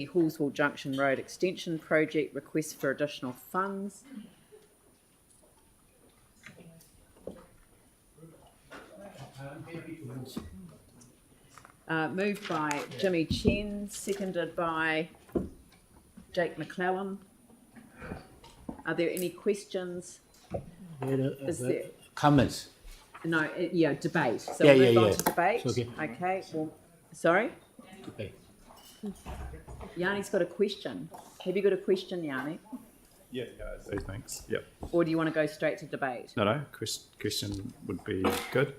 The Halswell Junction Road Extension project, request for additional funds. Moved by Jimmy Chen, seconded by Jake McClellan. Are there any questions? Is there comments? no? Debate. So Yeah, we'll move yeah, on yeah. to debate. Okay. Okay. Well, sorry. Okay. Yanni's got a question. Have you got a question, Yanni? Yeah, I do, thanks. Yep. Or do you want to go straight to debate? No, question would be good.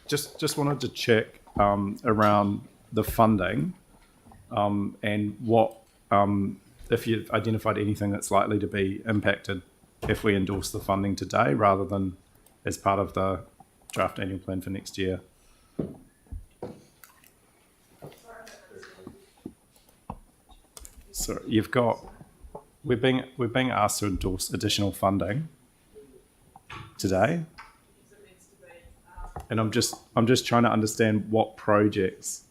Just wanted to check around the funding and what if you've identified anything that's likely to be impacted if we endorse the funding today rather than as part of the draft annual plan for next year. So we're being asked to endorse additional funding today, and I'm just trying to understand what projects,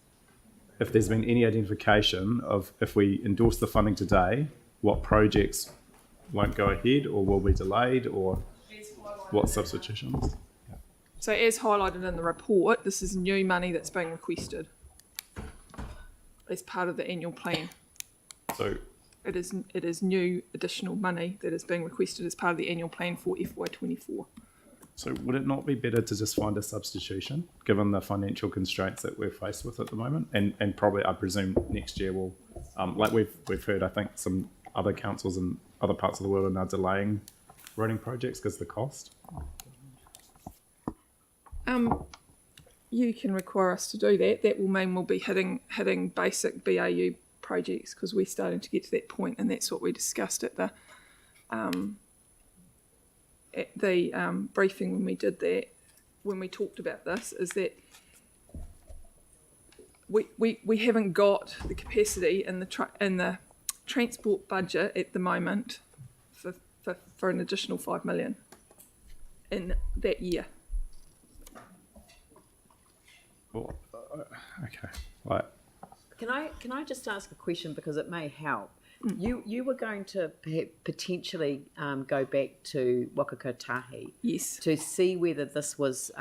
if there's been any identification of if we endorse the funding today, what projects won't go ahead or will be delayed, or what substitutions. So as highlighted in the report, this is new money that's being requested as part of the annual plan. So It is new additional money that is being requested as part of the annual plan for FY24. So would it not be better to just find a substitution, given the financial constraints that we're faced with at the moment, and probably I presume next year will, like we've heard, I think some other councils in other parts of the world are now delaying roading projects because of the cost. You can require us to do that. That will mean we'll be hitting basic BAU projects because we're starting to get to that point, and that's what we discussed at the briefing when we did that, when we talked about this, is that we haven't got the capacity in the transport budget at the moment for an additional 5 million in that year. Well, okay, right. Can I just ask a question because it may help? You were going to potentially go back to Wakakotahi, Yes. to see whether this was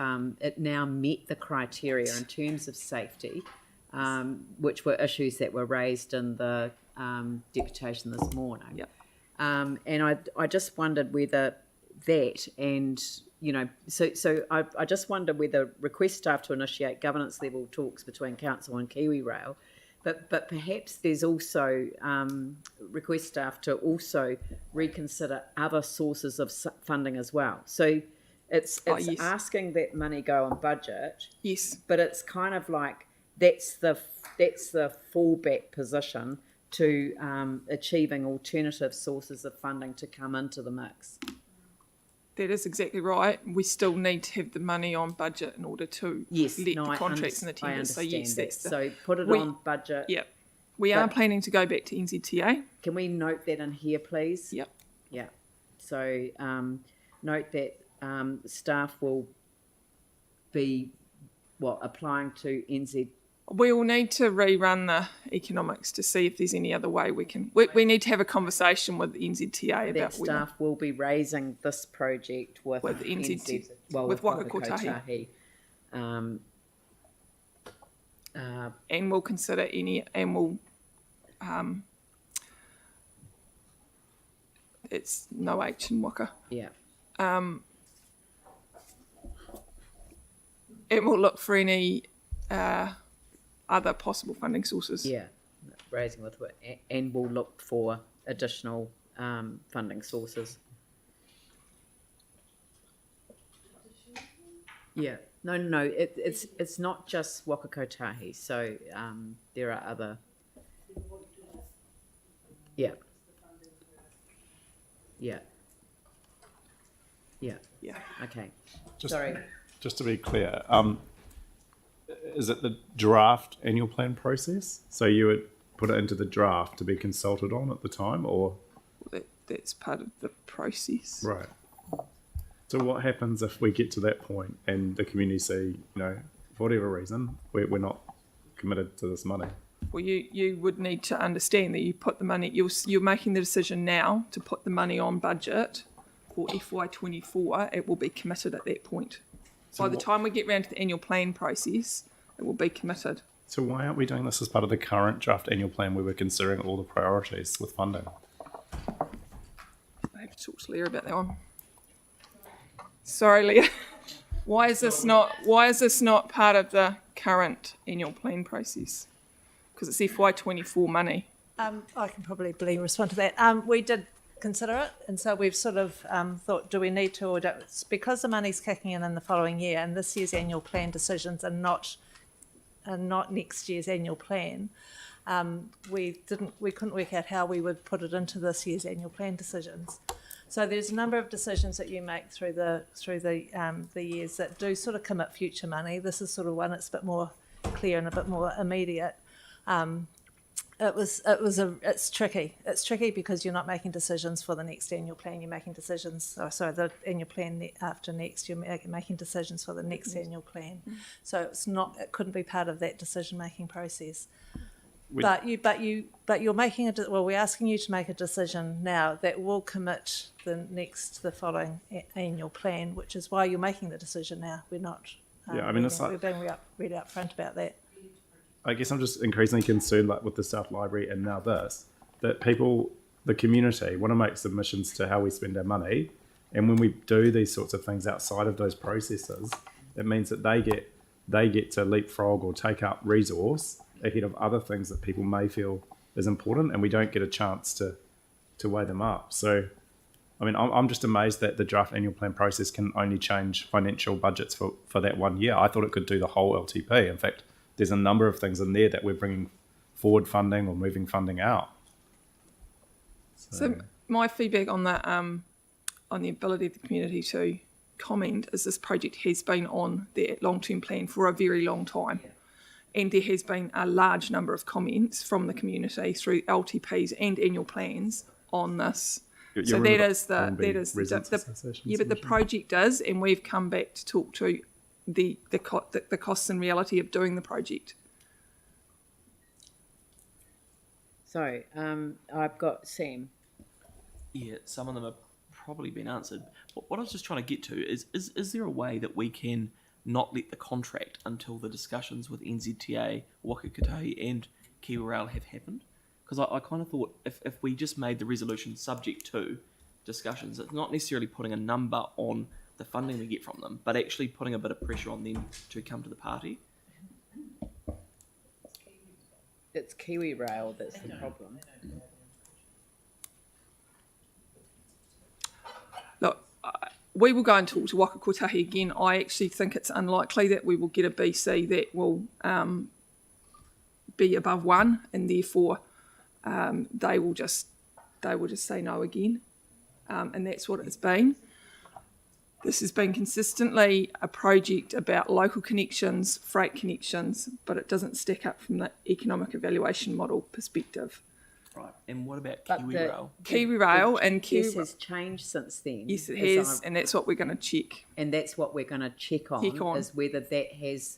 it now met the criteria in terms of safety, which were issues that were raised in the deputation this morning. Yep. And I just wondered whether that and so I just wonder whether request staff to initiate governance level talks between council and Kiwi Rail. But perhaps there's also request staff to also reconsider other sources of funding as well. So it's yes. asking that money go on budget. Yes. But it's kind of like that's the fallback position to achieving alternative sources of funding to come into the mix. That is exactly right. We still need to have the money on budget in order to let the contracts and the tenders. So yes, that's so put it on budget. Yep. We are planning to go back to NZTA. Can we note that in here, please? Yep. Yeah. So note that staff will be applying to NZ. We will need to rerun the economics to see if there's any other way we can. We need to have a conversation with NZTA about staff will be raising this project with NZ, with Wakakotahi. And we'll consider any, and we'll. It's no H in Waka. Yeah. And we'll look for any other possible funding sources. Yeah, raising with it, and we'll look for additional funding sources. Yeah, no, it's not just Wakakotahi. So there are other. Yeah. Yeah. Yeah. Yeah. Okay. Sorry. Sorry. Just to be clear, is it the draft annual plan process? So you would put it into the draft to be consulted on at the time, or? That's part of the process. Right. So what happens if we get to that point and the community say, for whatever reason, we're not committed to this money? Well, you would need to understand that you put the money, you're making the decision now to put the money on budget for FY24. It will be committed at that point. By the time we get round to the annual plan process, it will be committed. So why aren't we doing this as part of the current draft annual plan where we're considering all the priorities with funding? I have to talk to Leah about that one. Sorry, Leah. Why is this not part of the current annual plan process? Because it's FY24 money. I can probably respond to that. We did consider it, and so we've sort of thought, do we need to, or don't, because the money's kicking in the following year, and this year's annual plan decisions are not next year's annual plan. We couldn't work out how we would put it into this year's annual plan decisions. So there's a number of decisions that you make through the years that do sort of commit future money. This is sort of one that's a bit more clear and a bit more immediate. It's tricky. It's tricky because you're not making decisions for the next annual plan. You're making decisions. The annual plan after next. You're making decisions for the next annual plan. So it couldn't be part of that decision-making process. But you're making we're asking you to make a decision now that will commit the following annual plan, which is why you're making the decision now. We're not. We're being really upfront about that. I guess I'm just increasingly concerned, like with the South Library and now this, that people, the community, want to make submissions to how we spend our money, and when we do these sorts of things outside of those processes, it means that they get to leapfrog or take up resource ahead of other things that people may feel is important, and we don't get a chance to weigh them up. So, I mean, I'm just amazed that the draft annual plan process can only change financial budgets for that 1 year. I thought it could do the whole LTP. In fact, there's a number of things in there that we're bringing forward funding or moving funding out. So my feedback on that, on the ability of the community to comment, is this project has been on their long-term plan for a very long time. Yeah. And there has been a large number of comments from the community through LTPs and annual plans on this. But the project is, and we've come back to talk to the costs and reality of doing the project. So I've got Sam. Yeah, some of them have probably been answered. What I was just trying to get to is there a way that we can not let the contract until the discussions with NZTA, Waka Kotahi and Kiwi Rail have happened? Because I kind of thought if we just made the resolution subject to discussions, it's not necessarily putting a number on the funding we get from them, but actually putting a bit of pressure on them to come to the party. It's Kiwi Rail that's the problem. Look, we will go and talk to Waka Kotahi again. I actually think it's unlikely that we will get a BC that will be above 1, and therefore they will just say no again, and that's what it's been. This has been consistently a project about local connections, freight connections, but it doesn't stack up from the economic evaluation model perspective. Right. And what about Kiwi Rail? Kiwi Rail and Kiwi has changed since then. Yes, it has, and that's what we're going to check. And that's what we're going to check on is whether that has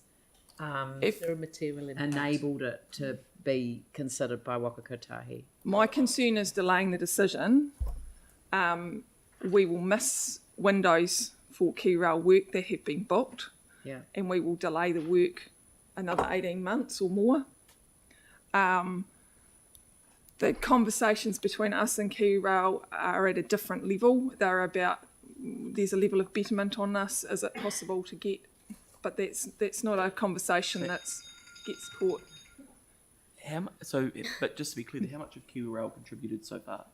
enabled it to be considered by Waka Kotahi. My concern is delaying the decision. We will miss windows for Kiwi Rail work that have been booked, and we will delay the work another 18 months or more. The conversations between us and Kiwi Rail are at a different level. They're about, there's a level of betterment on this. Is it possible to get? But that's not a conversation that gets support. But just to be clear, how much have Kiwi Rail contributed so far?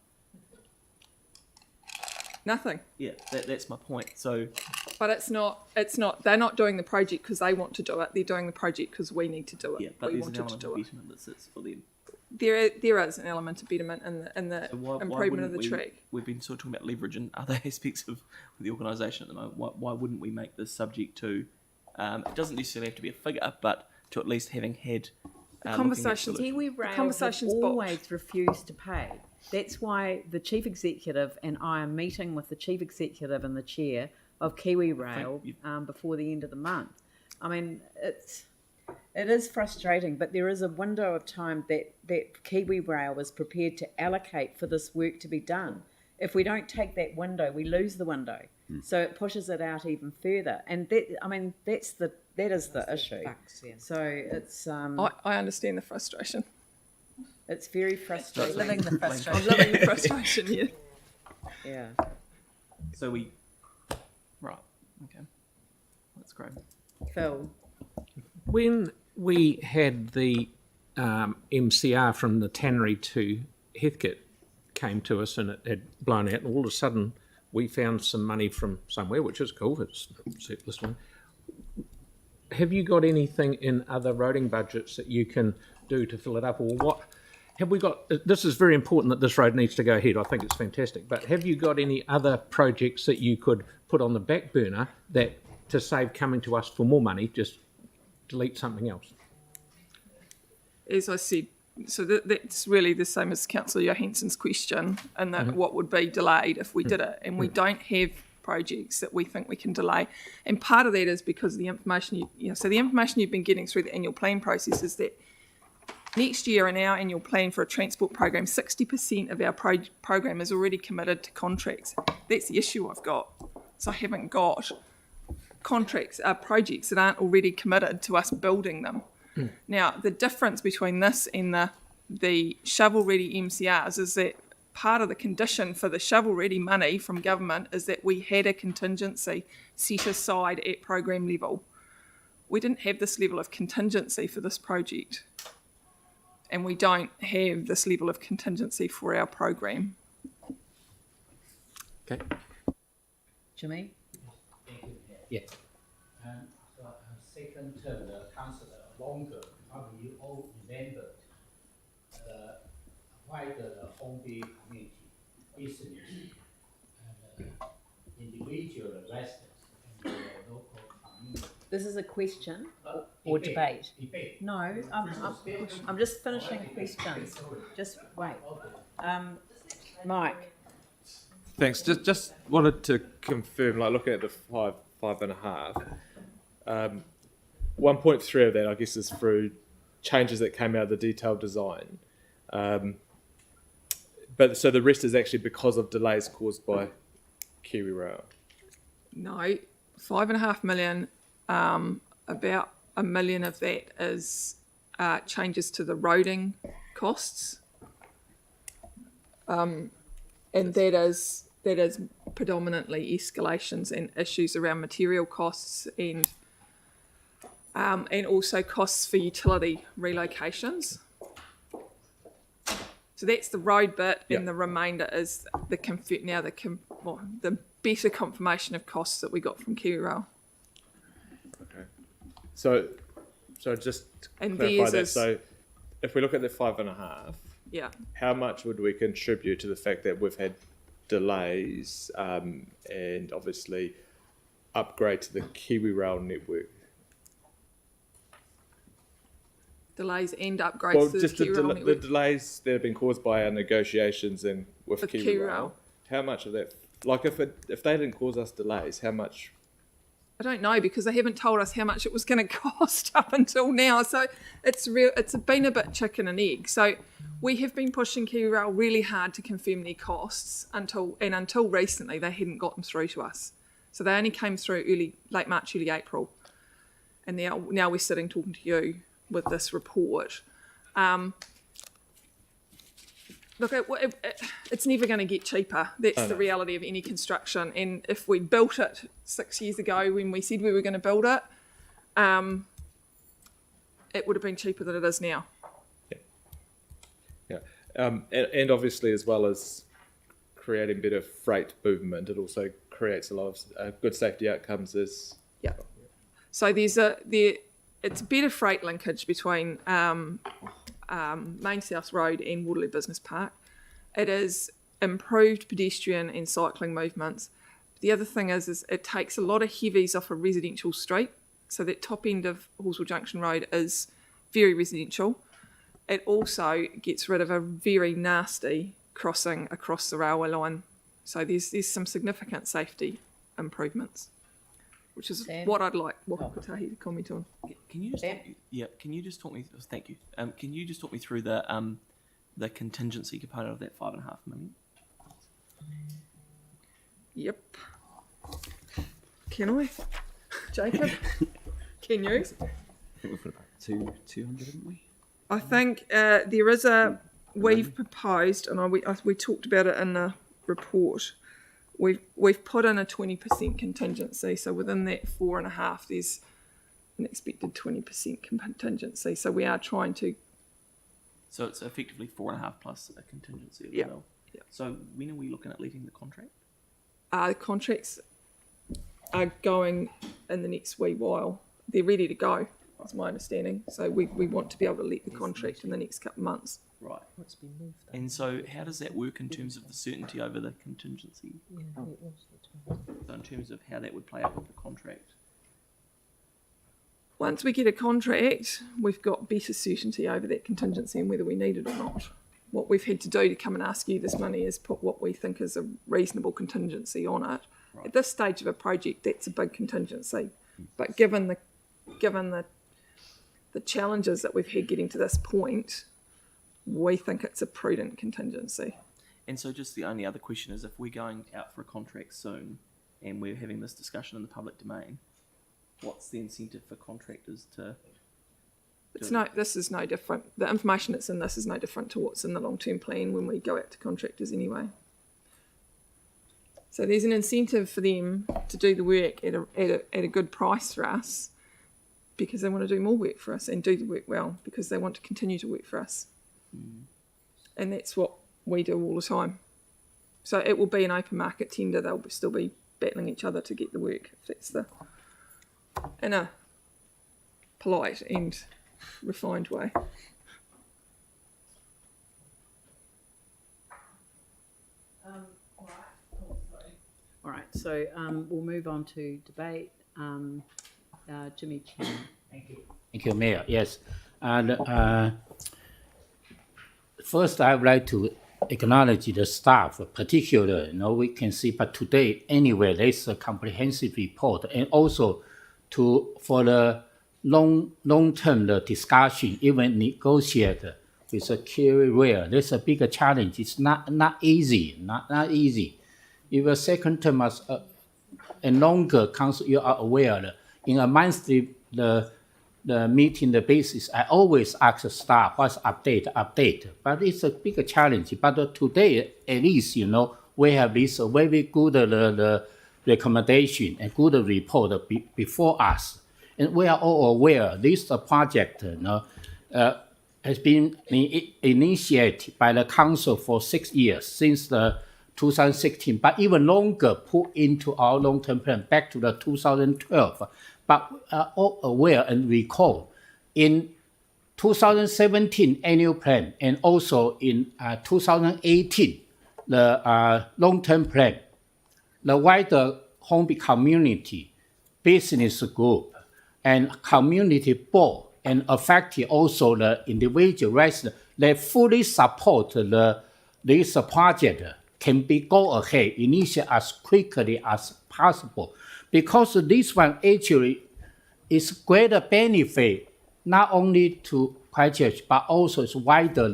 Nothing. Yeah, that's my point. So, but it's not. They're not doing the project because they want to do it. They're doing the project because we need to do it. Yeah, but there's an element of betterment that sits for them. There is an element of betterment in the improvement of the track. We've been sort of talking about leverage and other aspects of the organisation at the moment. Why wouldn't we make this subject to? It doesn't necessarily have to be a figure, but to at least having had conversations. Kiwi Rail have always refused to pay. That's why the chief executive and I are meeting with the chief executive and the chair of Kiwi Rail before the end of the month. I mean, It is frustrating, but there is a window of time that Kiwi Rail was prepared to allocate for this work to be done. If we don't take that window, we lose the window. So it pushes it out even further. And that is the issue. So it's I understand the frustration. it's very frustrating. Living the I'm frustration. living the frustration, yeah. Yeah. So we, right, okay, that's great. Phil. When we had the MCR from the tannery to Heathcote came to us and it had blown out, and all of a sudden we found some money from somewhere, which is cool, it's surplus one. Have you got anything in other roading budgets that you can do to fill it up, or what? Have we got, this is very important that this road needs to go ahead, I think it's fantastic, but have you got any other projects that you could put on the back burner that, to save coming to us for more money, just delete something else? As I said, so that's really the same as Councillor Johansson's question, and that what would be delayed if we did it, and we don't have projects that we think we can delay, and part of that is because of the information so the information you've been getting through the annual plan process is that next year in our annual plan for a transport program, 60% of our program is already committed to contracts. That's the issue I've got. So I haven't got contracts, projects that aren't already committed to us building them. Now, the difference between this and the shovel-ready MCRs is that part of the condition for the shovel-ready money from government is that we had a contingency set aside at program level. We didn't have this level of contingency for this project, and we don't have this level of contingency for our program. Okay. Jimmy? Yeah. Second term, the councillor longer, probably you all remember why the Hornby community business and individual residents and the local community. This is a question or debate? Debate. No, I'm just finishing questions. Just wait. Mike. Thanks. Just wanted to confirm, like looking at the 5.5, 1.3 of that, I guess, is through changes that came out of the detailed design. But so the rest is actually because of delays caused by Kiwi Rail. No, 5.5 million, about $1 million of that is changes to the roading costs. And that is predominantly escalations and issues around material costs and also costs for utility relocations. So that's the road bit, Yep. and the remainder is the better confirmation of costs that we got from Kiwi Rail. Okay. So just to And clarify theirs that, is- so if we look at the 5.5, Yeah. how much would we contribute to the fact that we've had delays and obviously upgrade to the Kiwi Rail network? Delays and upgrades Well, to the just Kiwi Rail the network. delays that have been caused by our negotiations and with With Kiwi Kiwi Rail. Rail. How much of that, like if they didn't cause us delays, how much? I don't know, because they haven't told us how much it was going to cost up until now. So it's been a bit chicken and egg. So we have been pushing Kiwi Rail really hard to confirm their costs until recently they hadn't gotten through to us. So they only came through late March, early April, and now we're sitting talking to you with this report. Look, it's never going to get cheaper. That's the reality of any construction. And if we built it 6 years ago when we said we were going to build it, it would have been cheaper than it is now. Yeah. And obviously, as well as creating better freight movement, it also creates a lot of good safety outcomes. Yeah. So it's better freight linkage between Main South Road and Waterloo Business Park. It is improved pedestrian and cycling movements. The other thing is it takes a lot of heavies off a residential street. So that top end of Halswell Junction Road is very residential. It also gets rid of a very nasty crossing across the railway line. So there's some significant safety improvements. which is Sam? what I'd like Waka Kotahi to comment on. Can you just Can you just talk me? Thank you. Can you just talk me through the contingency component of that 5.5 million? Yep. Can I? Jacob? Can you? I think we've got about 200, haven't we? I think there is we've proposed, and we talked about it in the report. We've put in a 20% contingency, so within that 4.5, there's an expected 20% contingency. So we are trying to. So it's effectively 4.5 plus a contingency as well. Yeah. So when are we looking at letting the contract? The contracts are going in the next wee while. They're ready to go, that's my understanding. So we want to be able to let the contract in the next couple of months. Right. And so how does that work in terms of the certainty over the contingency? So in terms of how that would play out with the contract? Once we get a contract, we've got better certainty over that contingency and whether we need it or not. What we've had to do to come and ask you this money is put what we think is a reasonable contingency on it. Right. At this stage of a project, that's a big contingency. But given the challenges that we've had getting to this point, we think it's a prudent contingency. And so just the only other question is, if we're going out for a contract soon and we're having this discussion in the public domain, what's the incentive for contractors to This is no different. The information that's in this is no different to what's in the long-term plan when we go out to contractors anyway. So there's an incentive for them to do the work at a good price for us because they want to do more work for us and do the work well because they want to continue to work for us. And that's what we do all the time. So it will be an open market tender. They'll still be battling each other to get the work, if that's in a polite and refined way. All right, so we'll move on to debate. Jimmy Chan. Thank you, Mayor. Yes. And first, I would like to acknowledge the staff, particularly, we can see, but today, anyway, there's a comprehensive report, and also for the long-term discussion, even negotiate with the carry rail. There's a bigger challenge. It's not easy, not easy. If a second term and longer council, you are aware, in a monthly the meeting, the basis, I always ask the staff what's update. But it's a bigger challenge. But today, at least, we have this very good the recommendation and good report before us. And we are all aware this project has been initiated by the council for 6 years, since the 2016, but even longer put into our long-term plan back to the 2012. But all aware and recall in 2017 annual plan and also in 2018 the long-term plan, the wider Hornby community, business group, and community board, and affected also the individual residents, they fully support this project can go ahead, initiate as quickly as possible. Because this one actually is greater benefit not only to Christchurch but also it's wider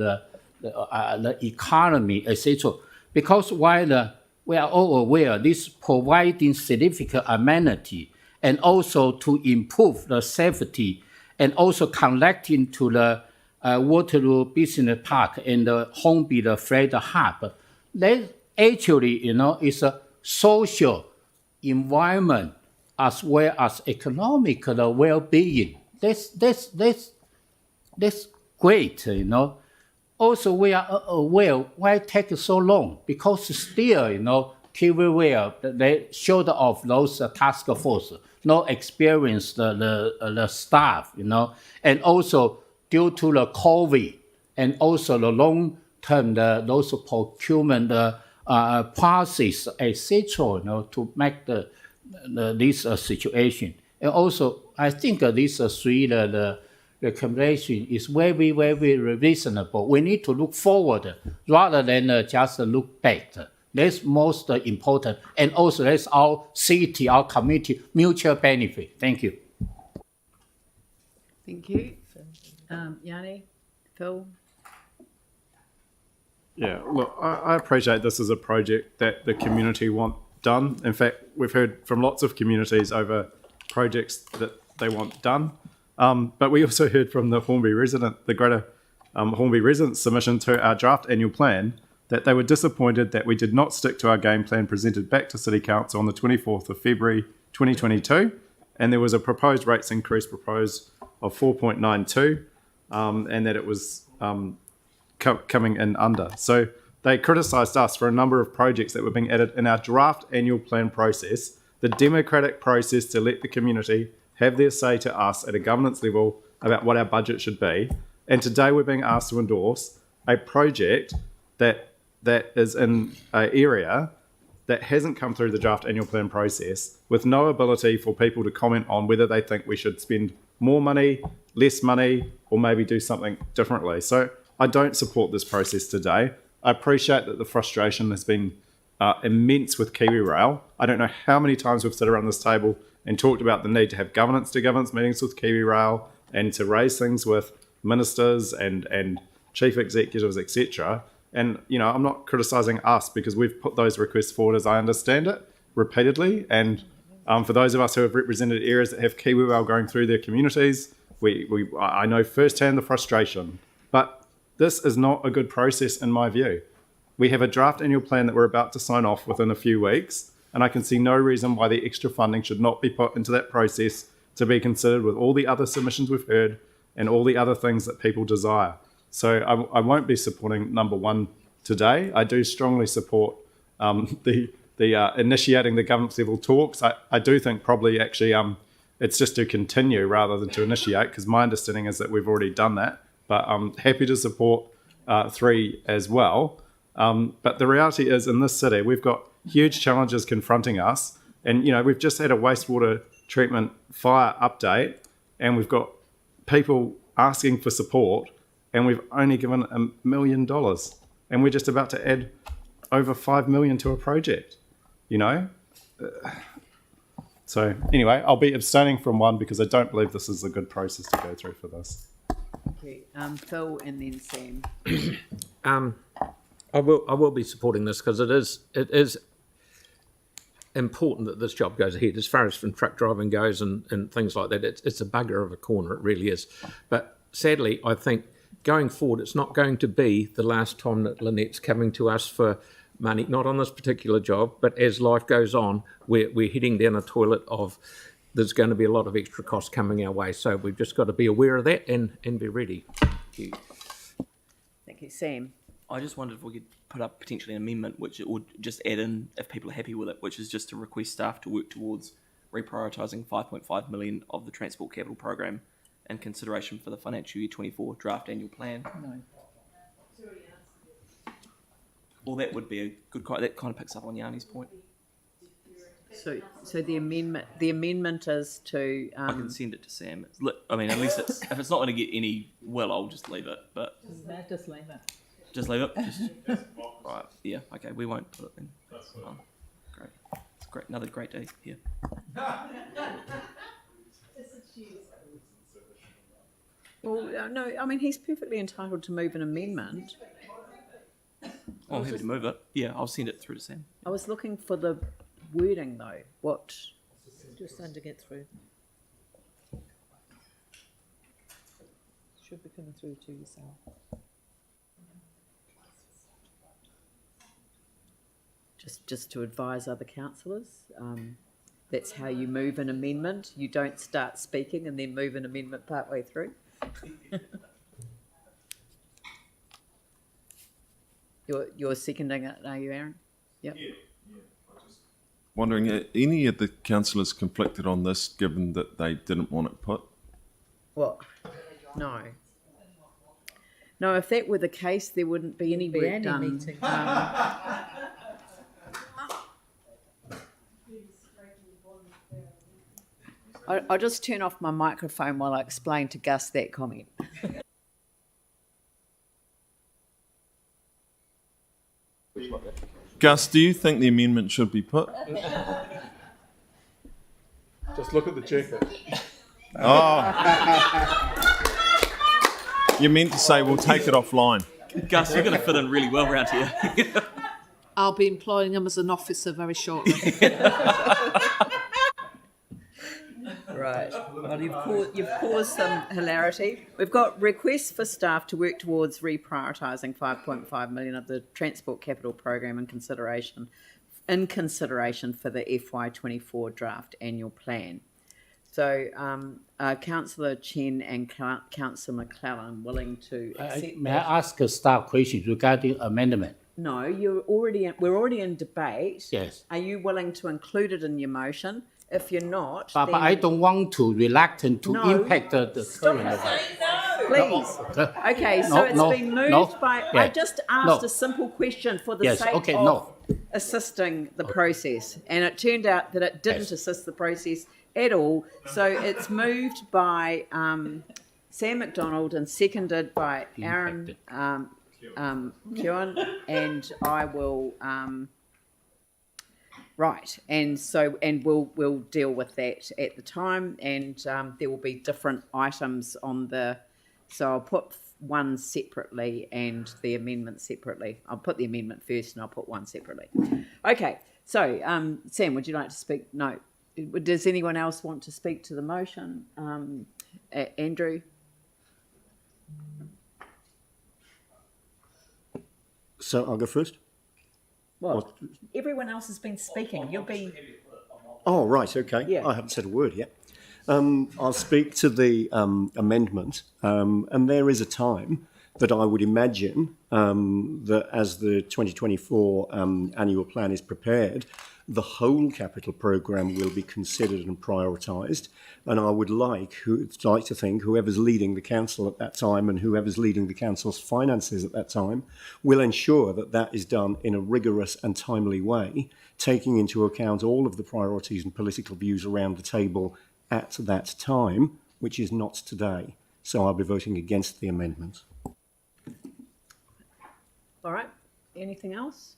the economy, etc. Because while we are all aware this providing significant amenity and also to improve the safety and also connecting to the Waterloo Business Park and the Hornby the freight hub, that actually is a social environment as well as economic well-being. That's great, Also, we are aware why it takes so long, because still, everywhere they showed off those task force, no experience the staff, and also due to the COVID and also the long-term those procurement process, etc., to make this situation. And also, I think this the recommendation is very, very reasonable. We need to look forward rather than just look back. That's most important. And also that's our city, our community, mutual benefit. Thank you. Thank you. Yanni, Phil? Yeah, look, I appreciate this is a project that the community want done. In fact, we've heard from lots of communities over projects that they want done. But we also heard from the greater Hornby resident submission to our draft annual plan that they were disappointed that we did not stick to our game plan presented back to City Council on the 24th of February 2022. And there was a proposed rates increase proposed of 4.92 and that it was coming in under. So they criticised us for a number of projects that were being added in our draft annual plan process, the democratic process to let the community have their say to us at a governance level about what our budget should be. And today we're being asked to endorse a project that is in an area that hasn't come through the draft annual plan process, with no ability for people to comment on whether they think we should spend more money, less money, or maybe do something differently. So I don't support this process today. I appreciate that the frustration has been immense with KiwiRail. I don't know how many times we've sat around this table and talked about the need to have governance-to-governance meetings with KiwiRail and to raise things with ministers and chief executives, etc. And, you know, I'm not criticising us because we've put those requests forward, as I understand it, repeatedly. And for those of us who have represented areas that have KiwiRail going through their communities, I know firsthand the frustration. But this is not a good process in my view. We have a draft annual plan that we're about to sign off within a few weeks, and I can see no reason why the extra funding should not be put into that process to be considered with all the other submissions we've heard and all the other things that people desire. So I won't be supporting number one today. I do strongly support the initiating the governance level talks. I do think probably actually it's just to continue rather than to initiate, because my understanding is that we've already done that. But I'm happy to support 3 as well. But the reality is, in this city, we've got huge challenges confronting us. And, you know, we've just had a wastewater treatment fire update, and we've got people asking for support, and we've only given $1 million. And we're just about to add over 5 million to a project, you know? So anyway, I'll be abstaining from 1 because I don't believe this is a good process to go through for this. Okay. Phil and then Sam. I will be supporting this because it is important that this job goes ahead. As far as from truck driving goes and things like that, it's a bugger of a corner, it really is. But sadly, I think going forward, it's not going to be the last time that Lynette's coming to us for money, not on this particular job, but as life goes on, we're heading down a toilet of there's going to be a lot of extra costs coming our way. So we've just got to be aware of that and be ready. Thank you. Thank you, Sam. I just wondered if we could put up potentially an amendment which it would just add in, if people are happy with it, which is just to request staff to work towards reprioritising 5.5 million of the Transport Capital Programme in consideration for the financial year 24 draft annual plan. No. Well, that would be a good, that kind of picks up on Yanni's point. So the amendment is to. I can send it to Sam. I mean, at least if it's not going to get any, well, I'll just leave it. But Just leave it. just leave it. Right. Yeah. Okay. We won't put it then. Oh, great. It's great. Another great day here. Well, no, I mean, he's perfectly entitled to move an amendment. Oh, I'm happy to move it. Yeah, I'll send it through to Sam. I was looking for the wording though. What? Just trying to get through. Should be coming through to yourself. Just to advise other councillors, that's how you move an amendment. You don't start speaking and then move an amendment partway through. You're seconding it, are you, Aaron? Yep. Yeah. Wondering, are any of the councillors conflicted on this, given that they didn't want it put? What? No. No, if that were the case, there wouldn't be any work done. I'll just turn off my microphone while I explain to Gus that comment. Gus, do you think the amendment should be put? Just look at the jacket. You meant to say we'll take it offline. Gus, you're going to fit in really well around here. I'll be employing him as an officer very shortly. Right. Well, you've caused some hilarity. We've got requests for staff to work towards reprioritising 5.5 million of the Transport Capital Program in consideration for the FY24 draft annual plan. So, Councillor Chen and Councillor McClellan willing to accept May I ask a staff question regarding amendment? No, we're already in debate. Yes. Are you willing to include it in your motion? If you're not, But then I don't want to reluctant to No. impact the current. please. Okay, so No, it's no, been moved no. by. Yeah. I just asked No. a simple question for the Yes, sake okay, of no. assisting the process, and it turned out that it didn't Yes. assist the process at all. So it's moved by Sam McDonald and seconded by Aaron Keown, and I will. Right, and we'll deal with that at the time, and there will be different items on the. So I'll put one separately and the amendment separately. I'll put the amendment first, and I'll put one separately. Okay, so Sam, would you like to speak? No. Does anyone else want to speak to the motion? Andrew. So I'll go first. Well, everyone else has been speaking. You'll be. Oh, right, okay. Yeah. I haven't said a word yet. I'll speak to the amendment, and there is a time that I would imagine that as the 2024 annual plan is prepared, the whole capital programme will be considered and prioritised. And I would like to think whoever's leading the council at that time and whoever's leading the council's finances at that time will ensure that that is done in a rigorous and timely way, taking into account all of the priorities and political views around the table at that time, which is not today. So I'll be voting against the amendment. All right. Anything else?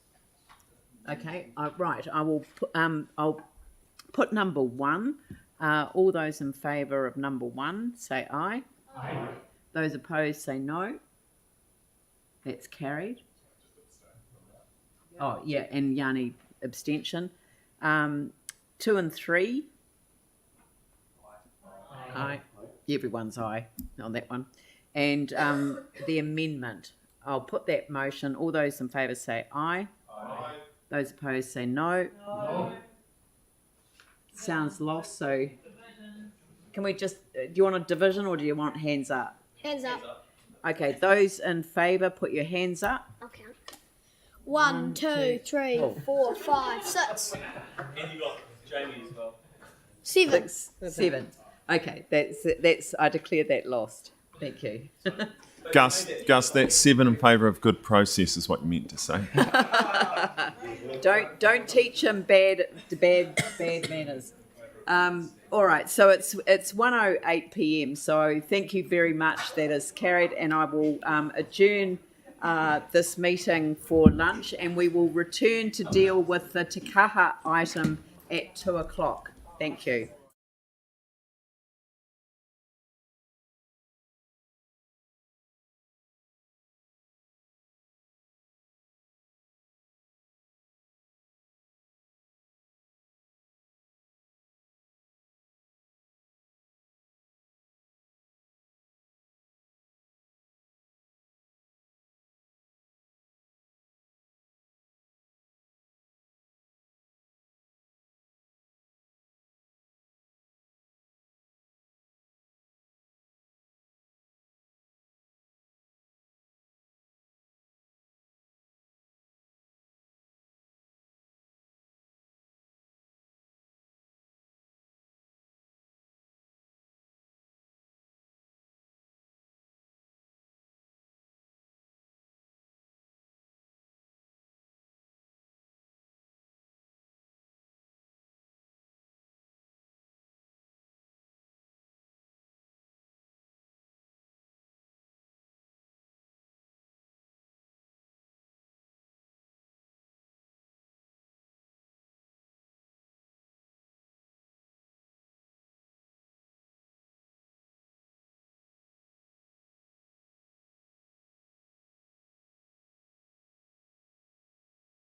Okay. Right. I will. I'll put number one. All those in favour of number one, say aye. Aye. Those opposed, say no. That's carried. Oh yeah, and Yanni abstention. 2 and 3. Aye. Everyone's aye on that one. And the amendment. I'll put that motion. All those in favour say aye. Aye. Those opposed say no. No. Sounds lost, so can we just, do you want a division or do you want hands up? Hands up. Okay, those in favour, put your hands up. I'll count. 1, 2, 3, 4, 5, 6. And you got Jamie as well. 7. 7. Okay, that's I declare that lost. Thank you. Gus, that's 7 in favour of good process is what you meant to say. Don't teach him bad manners. All right, so it's 1:08 p.m. So thank you very much. That is carried, and I will adjourn this meeting for lunch, and we will return to deal with the Te Kaha item at 2:00. Thank you.